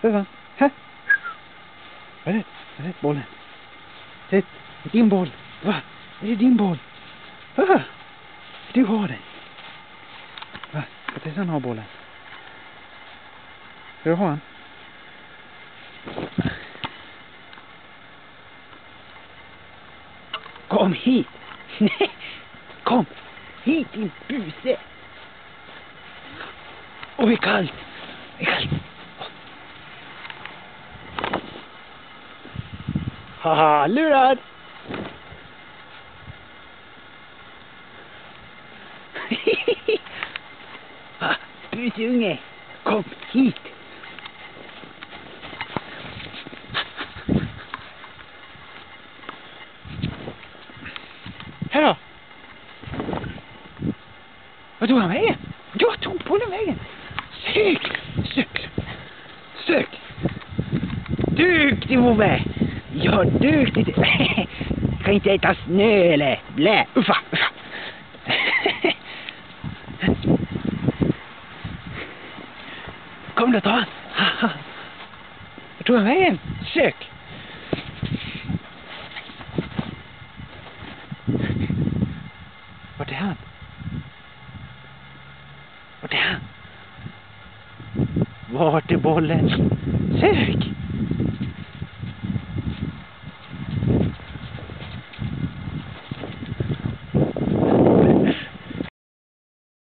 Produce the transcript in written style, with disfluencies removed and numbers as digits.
Sånn. Hæ? Hva er det bollen? Det er din boll. Hva? Er det din boll? Hva? Du har den. Hva? Hva er sånn har bollen? Skal du ha den? Kom hit! Kom hit, din buse! Åh, det är kallt! Det är kallt! Haha, lurad! Busunge! Kom hit! Her da! Hva tog han veien? Ja, tog på den veien! Søk! Søk! Søk! Duktig, Ove! Ja, duktig! Kan ikke jeg ta snø, eller? Blæ! Uffa! Uffa! Kom da, ta han! Hva tog han veien? Søk! Var det han? Var det han? Var det bollen? Søk!